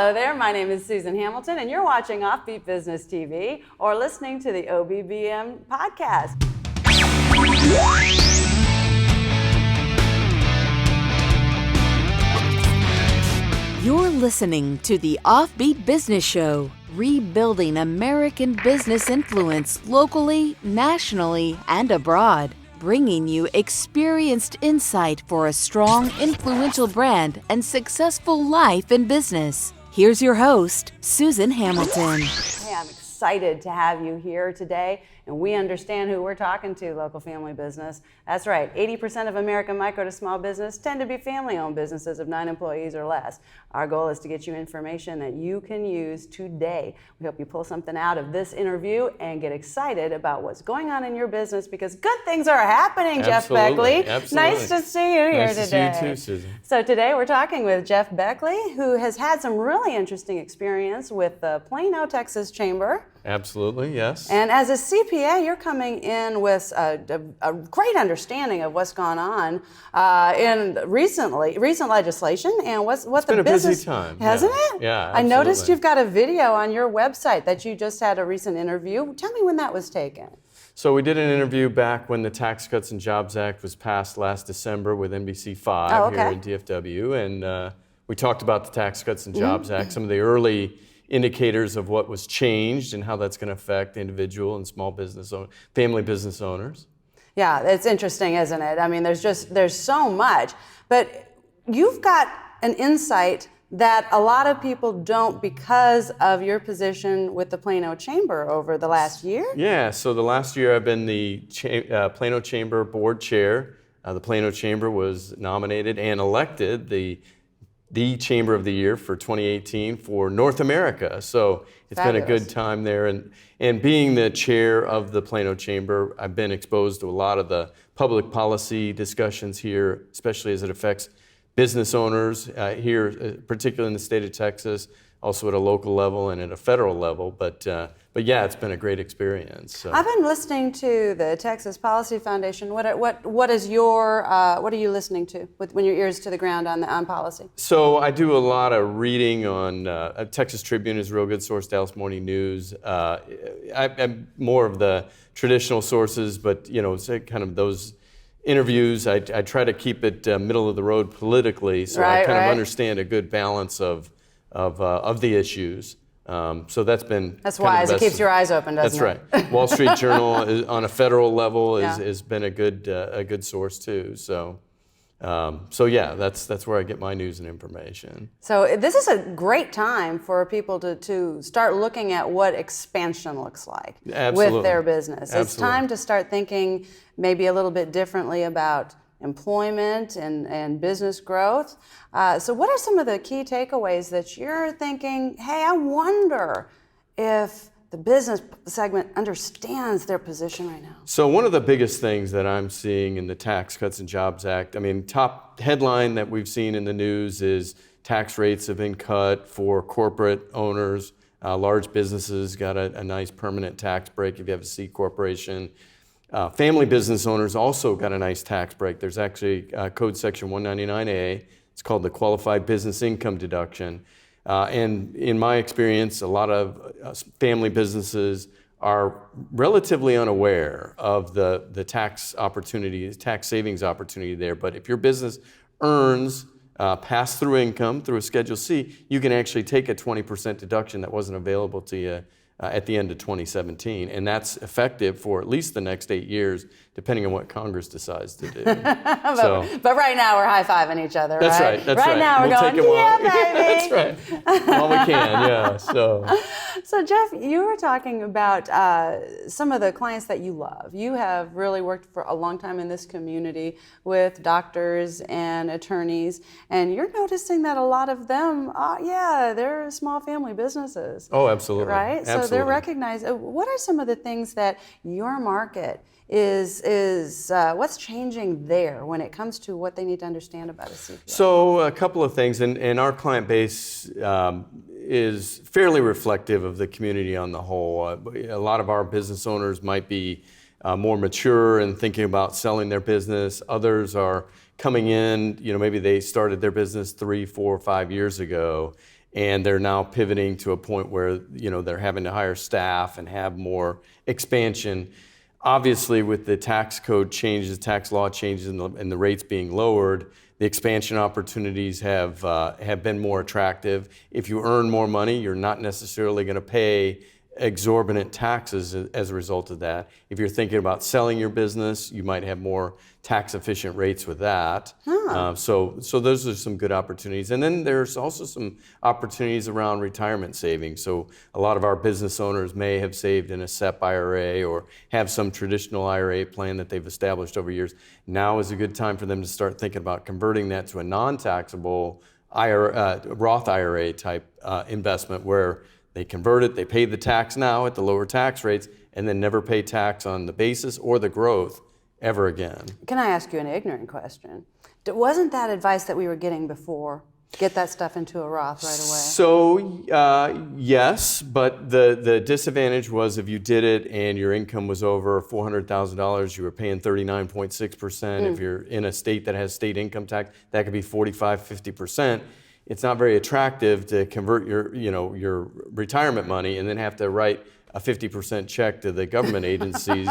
Hello there, my name is Susan Hamilton, and you're watching OffBeat Business TV or listening to the OBBM podcast. You're listening to the OffBeat Business Show, rebuilding American business influence locally, nationally, and abroad, bringing you experienced insight for a strong, influential brand and successful life in business. Here's your host, Susan Hamilton. Hey, I'm excited to have you here today, and we understand who we're talking to, local family business. That's right, 80% of American micro to small business tend to be family-owned businesses of 9 employees or less. Our goal is to get you information that you can use today. We hope you pull something out of this interview and get excited about what's going on in your business, because good things are happening, Jeff Beckley. Absolutely. Nice to see you here today. Nice to see you too, Susan. So today we're talking with Jeff Beckley, who has had some really interesting experience with the Plano, Texas Chamber. Absolutely, yes. And as a CPA, you're coming in with a great understanding of what's gone on in recent legislation and what the been a business busy time, hasn't yeah. it? Yeah, I absolutely. noticed you've got a video on your website that you just had a recent interview. Tell me when that was taken. So we did an interview back when the Tax Cuts and Jobs Act was passed last December with NBC5 here in DFW, and we talked about the Tax Cuts and Jobs Act, some of the early indicators of what was changed and how that's going to affect individual and small business family business owners. Yeah, it's interesting, isn't it? I mean, there's so much, but you've got an insight that a lot of people don't because of your position with the Plano Chamber over the last year. Yeah, so the last year I've been the Plano Chamber Board Chair. The Plano Chamber was nominated and elected the Chamber of the Year for 2018 for North America. So it's Fabulous. been a good time there. And being the chair of the Plano Chamber, I've been exposed to a lot of the public policy discussions here, especially as it affects business owners here, particularly in the state of Texas, also at a local level and at a federal level. But yeah, it's been a great experience. So. I've been listening to the Texas Policy Foundation. What are you listening to when your ears to the ground on policy? So I do a lot of reading on Texas Tribune is a real good source, Dallas Morning News. I'm more of the traditional sources, but it's kind of those interviews. I try to keep it middle of the road politically, so I kind of understand a good balance of the issues. So that's wise. It keeps your eyes open, doesn't it? That's right. Wall Street Journal on a federal level has been a good source too. So yeah, that's where I get my news and information. So this is a great time for people to start looking at what expansion looks like with their business. It's time to start thinking maybe a little bit differently about employment and business growth. So what are some of the key takeaways that you're thinking, hey, I wonder if the business segment understands their position right now? So one of the biggest things that I'm seeing in the Tax Cuts and Jobs Act, top headline that we've seen in the news is tax rates have been cut for corporate owners. Large businesses got a nice permanent tax break if you have a C corporation. Family business owners also got a nice tax break. There's actually Code Section 199A. It's called the Qualified Business Income Deduction. And in my experience, a lot of family businesses are relatively unaware of the tax opportunity, tax savings opportunity there. But if your business earns pass-through income through a Schedule C, you can actually take a 20% deduction that wasn't available to you at the end of 2017, and that's effective for at least the next 8 years, depending on what Congress decides to do. But right now we're high-fiving each other, that's right? That's right. Right now we're going, yeah, baby. That's right. While we can, yeah. So Jeff, you were talking about some of the clients that you love. You have really worked for a long time in this community with doctors and attorneys, and you're noticing that a lot of them, they're small family businesses. Oh, absolutely. Right? Absolutely. So they're recognized. What are some of the things that your market is what's changing there when it comes to what they need to understand about a CPA? So a couple of things, and our client base is fairly reflective of the community on the whole. A lot of our business owners might be more mature and thinking about selling their business. Others are coming in, maybe they started their business 3, 4, 5 years ago and they're now pivoting to a point where they're having to hire staff and have more expansion. Obviously, with the tax code changes, tax law changes, and the rates being lowered, the expansion opportunities have been more attractive. If you earn more money, you're not necessarily going to pay exorbitant taxes as a result of that. If you're thinking about selling your business, you might have more tax efficient rates with that. So those are some good opportunities. And then there's also some opportunities around retirement savings. So a lot of our business owners may have saved in a SEP IRA or have some traditional IRA plan that they've established over years. Now is a good time for them to start thinking about converting that to a non-taxable Roth IRA type investment, where they convert it, they pay the tax now at the lower tax rates, and then never pay tax on the basis or the growth ever again. Can I ask you an ignorant question? Wasn't that advice that we were getting before? Get that stuff into a Roth right away? So, yes, but the disadvantage was if you did it and your income was over $400,000, you were paying 39.6%. If you're in a state that has state income tax, that could be 45, 50%. It's not very attractive to convert your retirement money and then have to write a 50% check to the government agencies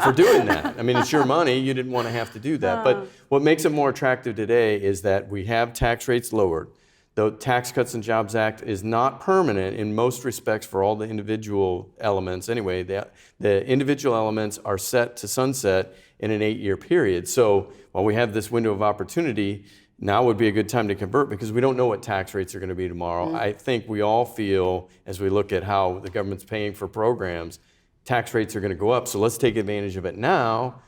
for doing that. I mean, it's your money. You didn't want to have to do that. But what makes it more attractive today is that we have tax rates lowered. The Tax Cuts and Jobs Act is not permanent in most respects for all the individual elements. Anyway, the individual elements are set to sunset in an 8-year period. So while we have this window of opportunity, now would be a good time to convert because we don't know what tax rates are going to be tomorrow. I think we all feel, as we look at how the government's paying for programs, tax rates are going to go up. So let's take advantage of it now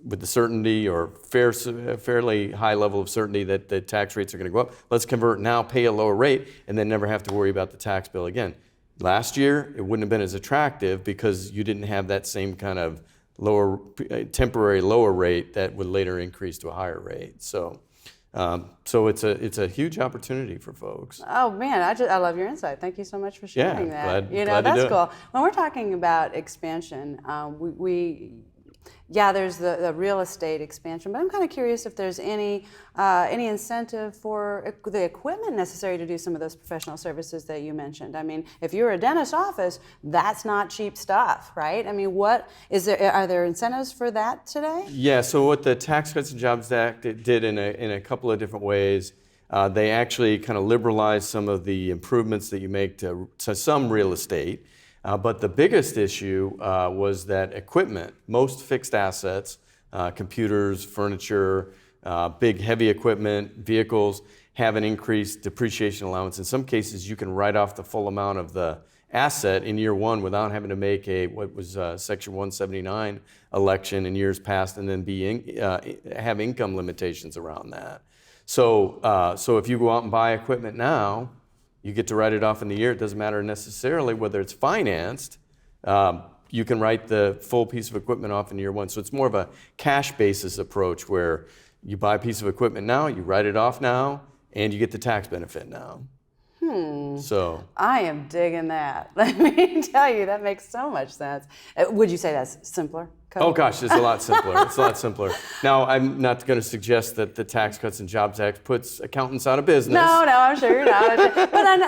with the certainty or fairly high level of certainty that the tax rates are going to go up. Let's convert now, pay a lower rate, and then never have to worry about the tax bill again. Last year, it wouldn't have been as attractive because you didn't have that same kind of temporary lower rate that would later increase to a higher rate. So it's a huge opportunity for folks. Oh man, I love your insight. Thank you so much for sharing that. Glad that's to do cool. When we're talking about expansion, there's the real estate expansion, but I'm kind of curious if there's any incentive for the equipment necessary to do some of those professional services that you mentioned. I mean, if you're a dentist office, that's not cheap stuff, right? I mean, are there incentives for that today? Yeah, so what the Tax Cuts and Jobs Act did in a couple of different ways, they actually kind of liberalized some of the improvements that you make to some real estate. But the biggest issue was that equipment, most fixed assets, computers, furniture, big heavy equipment, vehicles, have an increased depreciation allowance. In some cases, you can write off the full amount of the asset in year one without having to make what was Section 179 election in years past and then have income limitations around that. So if you go out and buy equipment now, you get to write it off in the year. It doesn't matter necessarily whether it's financed. You can write the full piece of equipment off in year one. So it's more of a cash basis approach where you buy a piece of equipment now, you write it off now, and you get the tax benefit now. So I am digging that. Let me tell you, that makes so much sense. Would you say that's simpler? Oh gosh, it's a lot simpler. It's a lot simpler. Now, I'm not going to suggest that the Tax Cuts and Jobs Act puts accountants out of business. No, I'm sure you're not.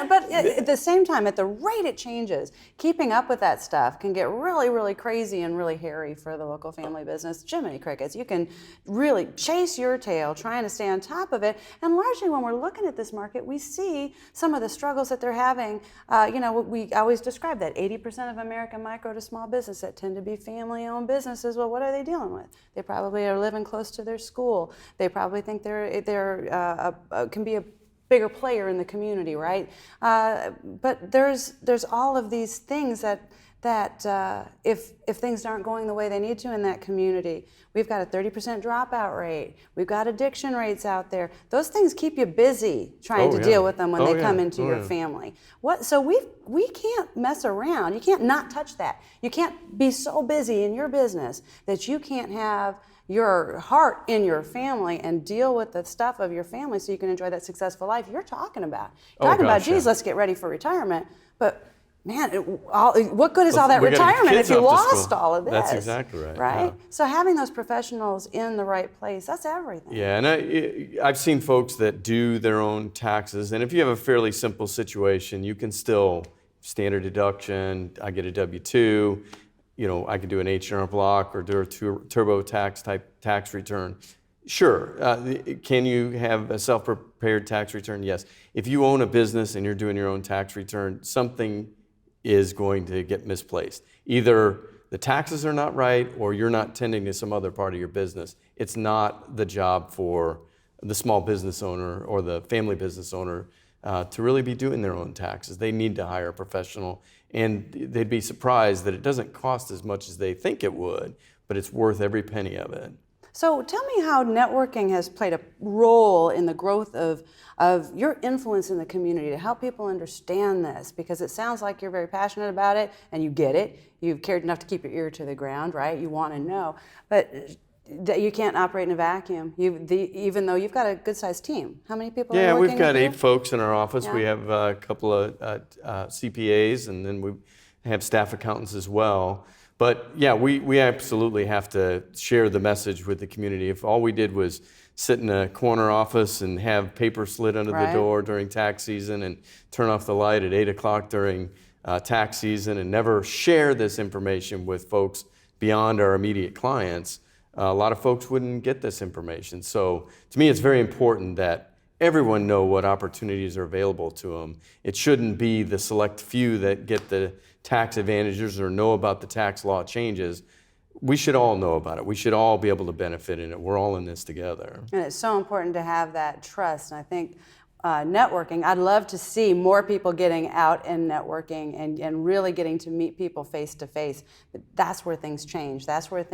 But at the same time, at the rate it changes, keeping up with that stuff can get really, really crazy and really hairy for the local family business. Jiminy crickets. You can really chase your tail trying to stay on top of it. And largely when we're looking at this market, we see some of the struggles that they're having. We always describe that 80% of American micro to small business that tend to be family-owned businesses. Well, what are they dealing with? They probably are living close to their school. They probably think they're can be a bigger player in the community, right? But there's all of these things that if things aren't going the way they need to in that community, we've got a 30% dropout rate. We've got addiction rates out there. Those things keep you busy trying to deal with them when they come into your family. So we can't mess around. You can't not touch that. You can't be so busy in your business that you can't have your heart in your family and deal with the stuff of your family so you can enjoy that successful life you're talking about. Geez, let's get ready for retirement. But man, what good is all that retirement if you lost all of this? That's exactly right. Right? Yeah. So having those professionals in the right place, that's everything. Yeah, and I've seen folks that do their own taxes, and if you have a fairly simple situation, you can still standard deduction, I get a W-2, I can do an H&R block or do a TurboTax type tax return. Sure. Can you have a self-prepared tax return? Yes. If you own a business and you're doing your own tax return, something is going to get misplaced. Either the taxes are not right or you're not tending to some other part of your business. It's not the job for the small business owner or the family business owner to really be doing their own taxes. They need to hire a professional, and they'd be surprised that it doesn't cost as much as they think it would, but it's worth every penny of it. So tell me how networking has played a role in the growth of your influence in the community to help people understand this, because it sounds like you're very passionate about it and you get it. You've cared enough to keep your ear to the ground, right? You want to know, but you can't operate in a vacuum. Even though you've got a good-sized team. How many people are working with you? Yeah, we've got 8 folks in our office. Yeah. We have a couple of CPAs, and then we have staff accountants as well. But yeah, we absolutely have to share the message with the community. If all we did was sit in a corner office and have paper slid under the door during tax season and turn off the light at 8 o'clock during tax season and never share this information with folks beyond our immediate clients, a lot of folks wouldn't get this information. So to me, it's very important that everyone know what opportunities are available to them. It shouldn't be the select few that get the tax advantages or know about the tax law changes. We should all know about it. We should all be able to benefit in it. We're all in this together. And it's so important to have that trust. And I think networking, I'd love to see more people getting out and networking and really getting to meet people face to face. But that's where things change. That's where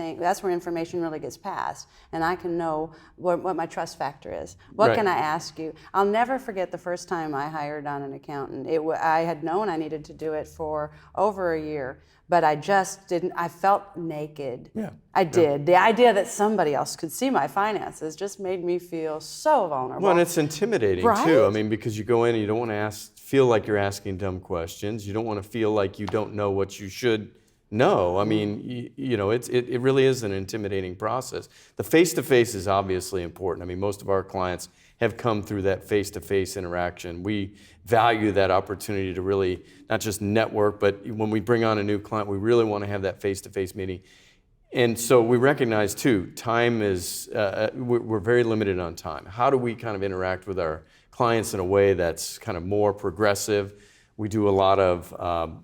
information really gets passed. And I can know what my trust factor is. What can I ask you? I'll never forget the first time I hired on an accountant. I had known I needed to do it for over a year, but I just didn't. I felt naked. Yeah. I did. The idea that somebody else could see my finances just made me feel so vulnerable. Well, and it's intimidating too. I mean, because you go in and you don't want to feel like you're asking dumb questions. You don't want to feel like you don't know what you should know. I mean, it really is an intimidating process. The face-to-face is obviously important. I mean, most of our clients have come through that face-to-face interaction. We value that opportunity to really not just network, but when we bring on a new client, we really want to have that face-to-face meeting. And so we recognize too, time is, we're very limited on time. How do we kind of interact with our clients in a way that's kind of more progressive? We do a lot of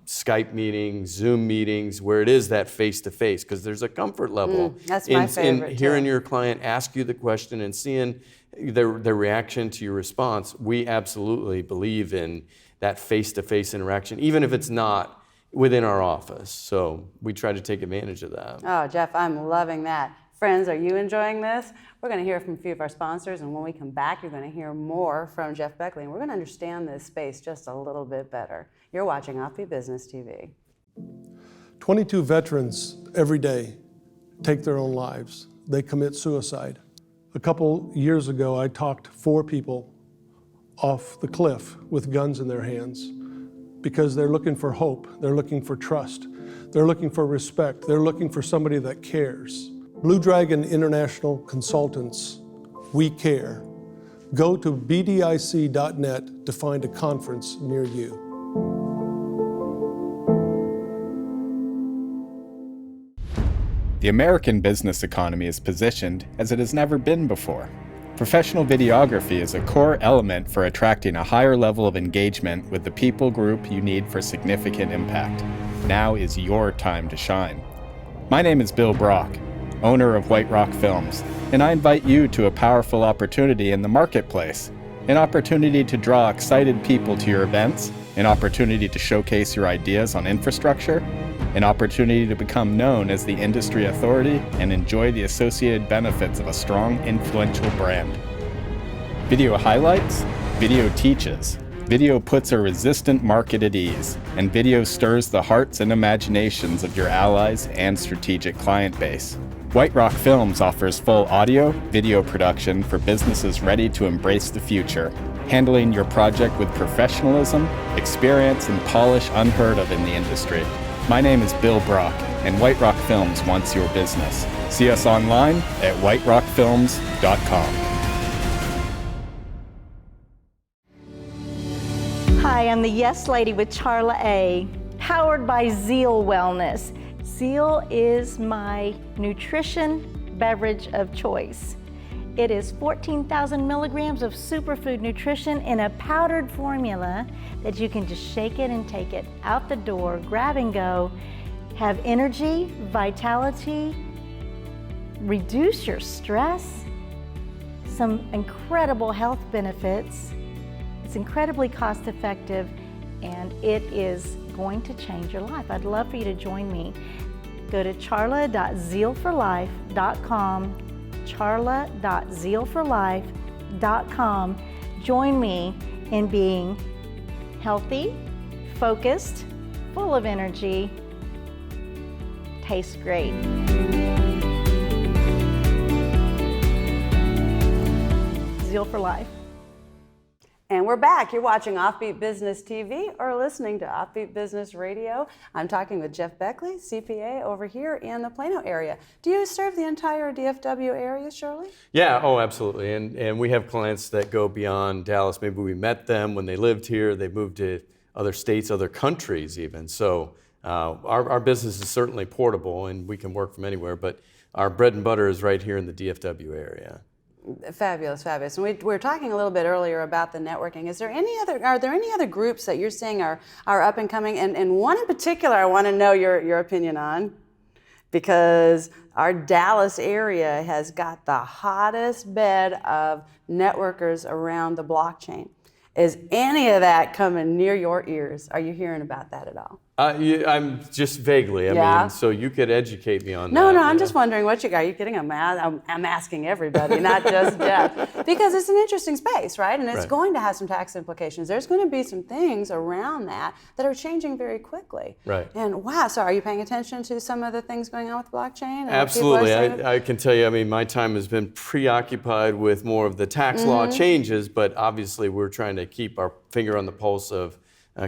Skype meetings, Zoom meetings, where it is that face-to-face, because there's a comfort level that's my favorite, in hearing your client ask you the question and seeing their reaction to your response. We absolutely believe in that face-to-face interaction, even if it's not within our office. So we try to take advantage of that. Oh, Jeff, I'm loving that. Friends, are you enjoying this? We're going to hear from a few of our sponsors, and when we come back, you're going to hear more from Jeff Beckley, and we're going to understand this space just a little bit better. You're watching OffBeat Business TV. 22 veterans every day take their own lives. They commit suicide. A couple years ago, I talked 4 people off the cliff with guns in their hands because they're looking for hope, they're looking for trust, they're looking for respect, they're looking for somebody that cares. Blue Dragon International Consultants, we care. Go to bdic.net to find a conference near you. The American business economy is positioned as it has never been before. Professional videography is a core element for attracting a higher level of engagement with the people group you need for significant impact. Now is your time to shine. My name is Bill Brock, owner of White Rock Films, and I invite you to a powerful opportunity in the marketplace, an opportunity to draw excited people to your events, an opportunity to showcase your ideas on infrastructure, an opportunity to become known as the industry authority and enjoy the associated benefits of a strong, influential brand. Video highlights, video teaches. Video puts a resistant market at ease, and video stirs the hearts and imaginations of your allies and strategic client base. White Rock Films offers full audio, video production for businesses ready to embrace the future. handling your project with professionalism, experience, and polish unheard of in the industry. My name is Bill Brock, and White Rock Films wants your business. See us online at whiterockfilms.com. Hi, I'm the Yes Lady with Charla A, powered by Zeal Wellness. Zeal is my nutrition beverage of choice. It is 14,000 milligrams of superfood nutrition in a powdered formula that you can just shake it and take it out the door, grab and go, have energy, vitality, reduce your stress, some incredible health benefits. It's incredibly cost effective, and it is going to change your life. I'd love for you to join me. Go to charla.zealforlife.com, charla.zealforlife.com. Join me in being healthy, focused, full of energy, tastes great. Zeal for Life. And we're back. You're watching OffBeat Business TV or listening to OffBeat Business Radio. I'm talking with Jeff Beckley, CPA, over here in the Plano area. Do you serve the entire DFW area, Shirley? Yeah, oh, absolutely. And we have clients that go beyond Dallas. Maybe we met them when they lived here. They moved to other states, other countries even. So our business is certainly portable and we can work from anywhere, but our bread and butter is right here in the DFW area. Fabulous, fabulous. And we were talking a little bit earlier about the networking. Are there any other groups that you're seeing are up and coming? And one in particular I want to know your opinion on, because our Dallas area has got the hottest bed of networkers around the blockchain. Is any of that coming near your ears? Are you hearing about that at all? I'm just vaguely. I mean, so you could educate me on that. No, I'm just wondering what you got. Are you kidding? I'm asking everybody, not just Jeff, because it's an interesting space, right? And it's going to have some tax implications. There's going to be some things around that are changing very quickly. Right. And wow, so are you paying attention to some of the things going on with blockchain? Absolutely. I can tell you, I mean, my time has been preoccupied with more of the tax law changes, but obviously we're trying to keep our finger on the pulse of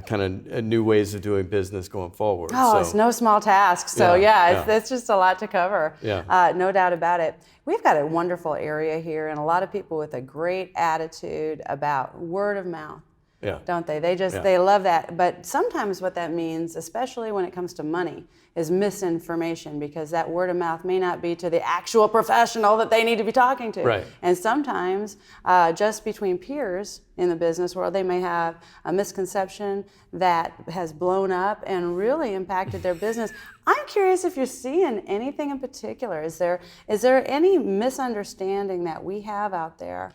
kind of new ways of doing business going forward. Oh, it's no small task. So it's just a lot to cover. Yeah. No doubt about it. We've got a wonderful area here and a lot of people with a great attitude about word of mouth. Yeah. Don't they? They love that. But sometimes what that means, especially when it comes to money, is misinformation, because that word of mouth may not be to the actual professional that they need to be talking to. Right. And sometimes just between peers in the business world, they may have a misconception that has blown up and really impacted their business. I'm curious if you're seeing anything in particular. Is there any misunderstanding that we have out there?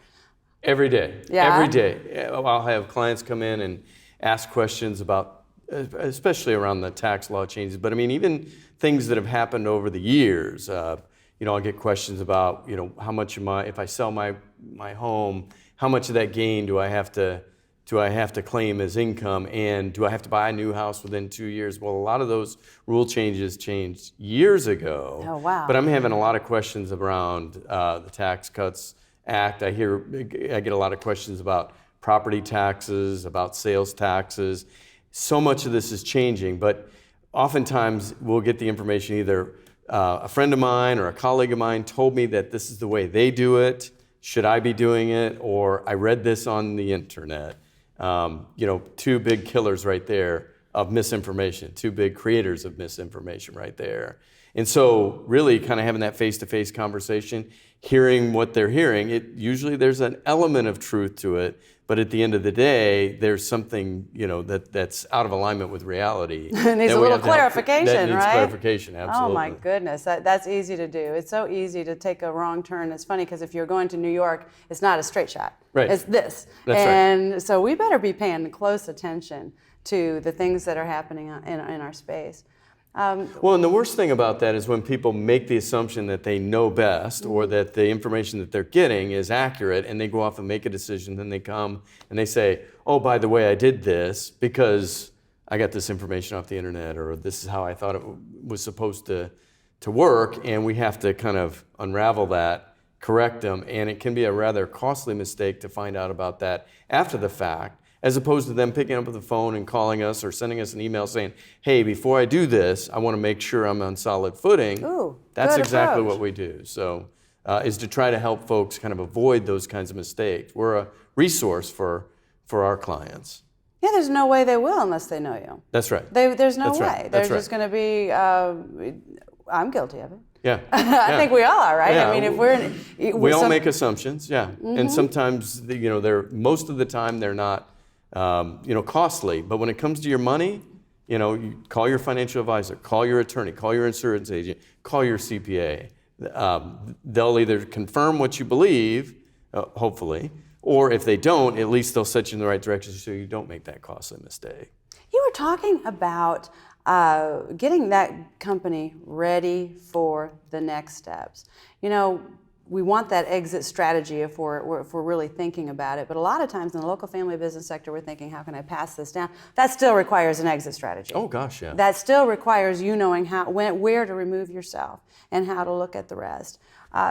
Every day. Yeah. Every day. I'll have clients come in and ask questions about, especially around the tax law changes, but I mean, even things that have happened over the years. I'll get questions about, how much if I sell my home, how much of that gain do I have to claim as income, and do I have to buy a new house within 2 years? Well, a lot of those rule changes changed years ago. Oh, wow. But I'm having a lot of questions around the Tax Cuts Act. I get a lot of questions about property taxes, about sales taxes. So much of this is changing, but oftentimes we'll get the information either a friend of mine or a colleague of mine told me that this is the way they do it. Should I be doing it? Or I read this on the internet. Two big killers right there of misinformation, two big creators of misinformation right there. And so really kind of having that face-to-face conversation, hearing what they're hearing, usually there's an element of truth to it, but at the end of the day, there's something, that's out of alignment with reality. It needs a little clarification, that needs right? clarification, absolutely. Oh my goodness, that's easy to do. It's so easy to take a wrong turn. It's funny because if you're going to New York, it's not a straight shot. Right. It's this. That's and so we better be paying close attention to the things that are happening in our space. Well, and the worst thing about that is when people make the assumption that they know best or that the information that they're getting is accurate, and they go off and make a decision, then they come and they say, oh, by the way, I did this because I got this information off the internet, or this is how I thought it was supposed to work, and we have to kind of unravel that correct them, and it can be a rather costly mistake to find out about that after the fact, as opposed to them picking up the phone and calling us or sending us an email saying, hey, before I do this, I want to make sure I'm on solid footing. Ooh, that's good exactly approach. what we do. So is to try to help folks kind of avoid those kinds of mistakes. We're a resource for our clients. Yeah, there's no way they will unless they know you. That's right. There's no That's way. right. They're That's just right. going to be, I'm guilty of it. Yeah. I think we all are, right? Yeah. I mean, if we all make assumptions, yeah. And sometimes, they're most of the time they're not, costly. But when it comes to your money, you call your financial advisor, call your attorney, call your insurance agent, call your CPA. They'll either confirm what you believe, hopefully, or if they don't, at least they'll set you in the right direction so you don't make that costly mistake. You were talking about getting that company ready for the next steps. We want that exit strategy if we're really thinking about it, but a lot of times in the local family business sector, we're thinking, how can I pass this down? That still requires an exit strategy. Oh gosh, yeah. That still requires you knowing where to remove yourself and how to look at the rest.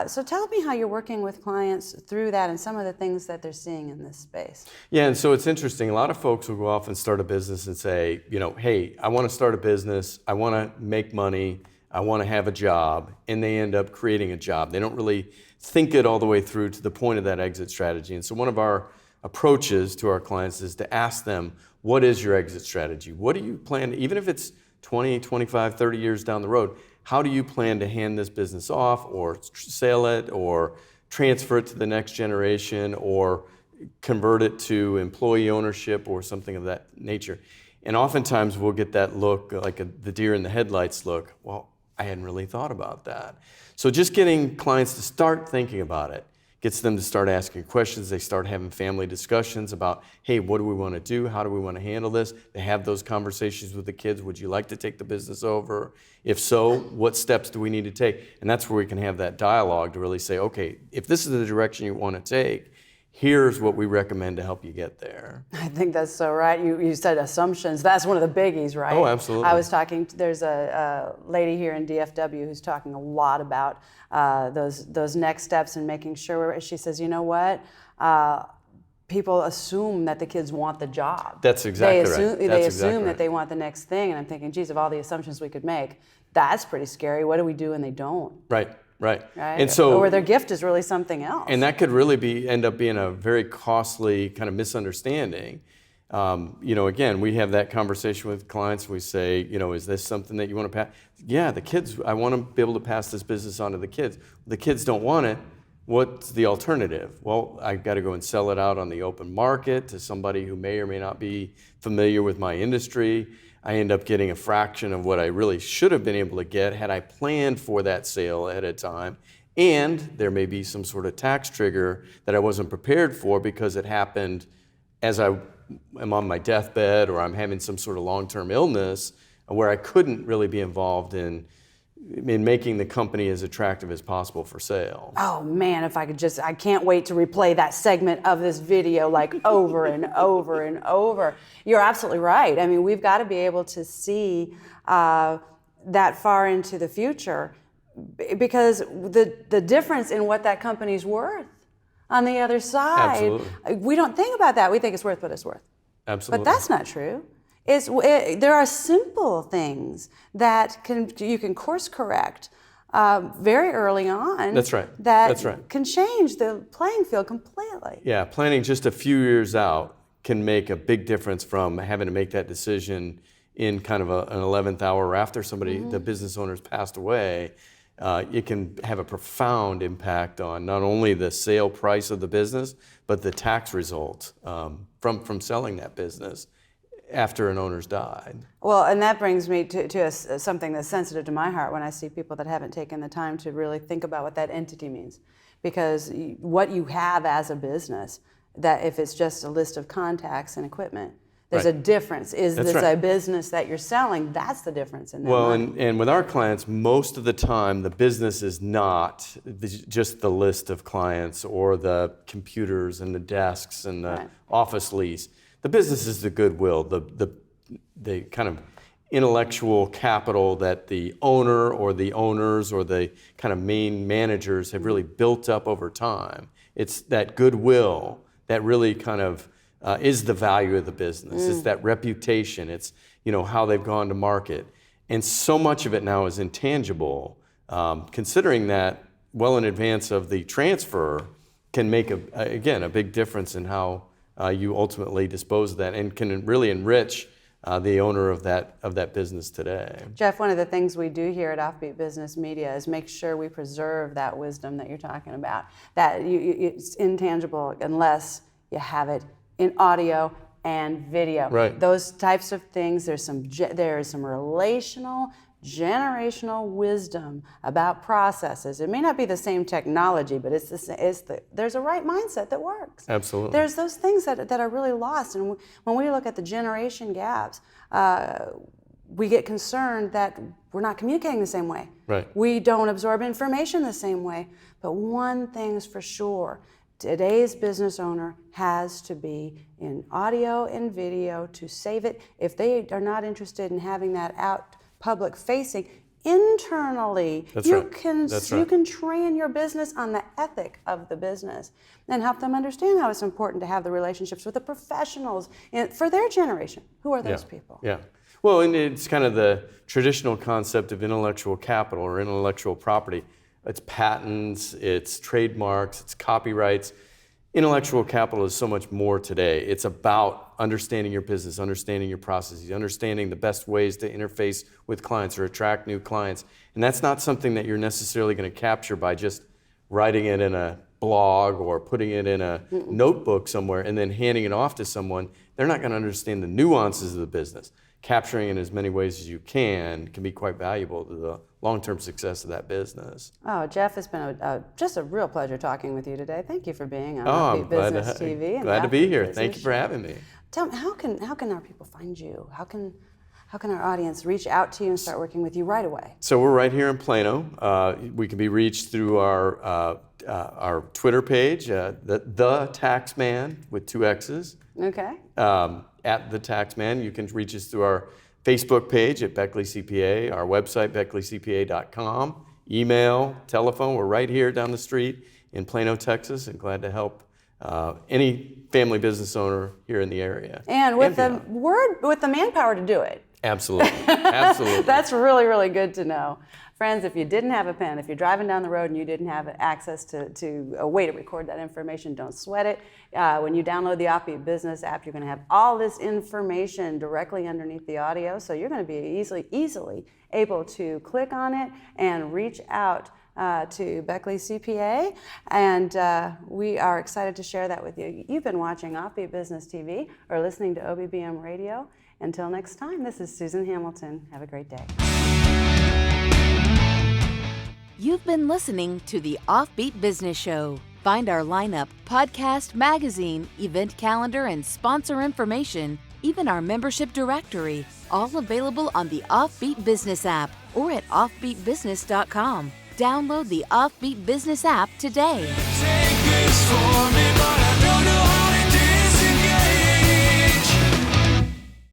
So tell me how you're working with clients through that and some of the things that they're seeing in this space. Yeah, and so it's interesting. A lot of folks will go off and start a business and say, hey, I want to start a business. I want to make money. I want to have a job. And they end up creating a job. They don't really think it all the way through to the point of that exit strategy. And so one of our approaches to our clients is to ask them, what is your exit strategy? What do you plan, even if it's 20, 25, 30 years down the road, how do you plan to hand this business off or sell it or transfer it to the next generation or convert it to employee ownership or something of that nature? And oftentimes we'll get that look, like the deer in the headlights look, well, I hadn't really thought about that. So just getting clients to start thinking about it gets them to start asking questions. They start having family discussions about, hey, what do we want to do? How do we want to handle this? They have those conversations with the kids. Would you like to take the business over? If so, what steps do we need to take? And that's where we can have that dialogue to really say, okay, if this is the direction you want to take, here's what we recommend to help you get there. I think that's so right. You said assumptions. That's one of the biggies, right? Oh, absolutely. I was talking, there's a lady here in DFW who's talking a lot about those next steps and making sure, she says, you know what? People assume that the kids want the job. That's exactly right. They assume that they want the next thing, and I'm thinking, geez, of all the assumptions we could make, that's pretty scary. What do we do when they don't? Right. And so, or their gift is really something else. And that could really end up being a very costly kind of misunderstanding. Again, we have that conversation with clients. We say, is this something that you want to pass? Yeah, the kids, I want to be able to pass this business on to the kids. The kids don't want it. What's the alternative? Well, I've got to go and sell it out on the open market to somebody who may or may not be familiar with my industry. I end up getting a fraction of what I really should have been able to get had I planned for that sale ahead of time. And there may be some sort of tax trigger that I wasn't prepared for because it happened as I am on my deathbed or I'm having some sort of long-term illness where I couldn't really be involved in making the company as attractive as possible for sale. Oh man, if I could I can't wait to replay that segment of this video like over and over and over. You're absolutely right. I mean, we've got to be able to see that far into the future because the difference in what that company's worth on the other side, absolutely. We don't think about that. We think it's worth what it's worth. Absolutely. But that's not true. There are simple things that you can course correct very early on. That's right. That can change the playing field completely. Yeah, planning just a few years out can make a big difference from having to make that decision in kind of an 11th hour after the business owner's passed away. It can have a profound impact on not only the sale price of the business, but the tax result from selling that business after an owner's died. Well, and that brings me to something that's sensitive to my heart when I see people that haven't taken the time to really think about what that entity means. Because what you have as a business, that if it's just a list of contacts and equipment, there's a difference. Is this a business that you're selling? That's the difference in that money. And with our clients, most of the time, the business is not just the list of clients or the computers and the desks and the office lease. The business is the goodwill, the kind of intellectual capital that the owner or the owners or the kind of main managers have really built up over time. It's that goodwill that really kind of is the value of the business. It's that reputation. It's, you know, how they've gone to market. And so much of it now is intangible, considering that well in advance of the transfer can make, again, a big difference in how you ultimately dispose of that and can really enrich the owner of that business today. Jeff, one of the things we do here at OffBeat Business Media is make sure we preserve that wisdom that you're talking about. That it's intangible unless you have it in audio and video. Right. Those types of things. There is some relational, generational wisdom about processes. It may not be the same technology, but there's a right mindset that works. Absolutely. There's those things that are really lost, and when we look at the generation gaps, we get concerned that we're not communicating the same way. Right. We don't absorb information the same way. But one thing's for sure, today's business owner has to be in audio and video to save it. If they are not interested in having that out public facing, internally, you can train your business on the ethic of the business and help them understand how it's important to have the relationships with the professionals for their generation. Who are those people? Yeah. Well, and it's kind of the traditional concept of intellectual capital or intellectual property. It's patents, it's trademarks, it's copyrights. Intellectual capital is so much more today. It's about understanding your business, understanding your processes, understanding the best ways to interface with clients or attract new clients. And that's not something that you're necessarily going to capture by just writing it in a blog or putting it in a notebook somewhere and then handing it off to someone. They're not going to understand the nuances of the business. Capturing it in as many ways as you can be quite valuable to the long-term success of that business. Oh, Jeff, it's been just a real pleasure talking with you today. Thank you for being on I'm OffBeat Business TV. Glad to be here. Thank you for having me. Tell me, how can our people find you? How can our audience reach out to you and start working with you right away? So we're right here in Plano. We can be reached through our Twitter page, the Taxman with 2 X's. Okay. At the Taxman. You can reach us through our Facebook page at Beckley CPA, our website, beckleycpa.com, email, telephone. We're right here down the street in Plano, Texas, and glad to help any family business owner here in the area. And with the manpower to do it. Absolutely. Absolutely. That's really, really good to know. Friends, if you didn't have a pen, if you're driving down the road and you didn't have access to a way to record that information, don't sweat it. When you download the OffBeat Business app, you're going to have all this information directly underneath the audio, so you're going to be easily able to click on it and reach out to Beckley CPA, and we are excited to share that with you. You've been watching OffBeat Business TV or listening to OBBM Radio. Until next time, this is Susan Hamilton. Have a great day. You've been listening to the OffBeat Business Show. Find our lineup, podcast, magazine, event calendar, and sponsor information, even our membership directory, all available on the OffBeat Business app or at offbeatbusiness.com. Download the OffBeat Business app today. Take this for me,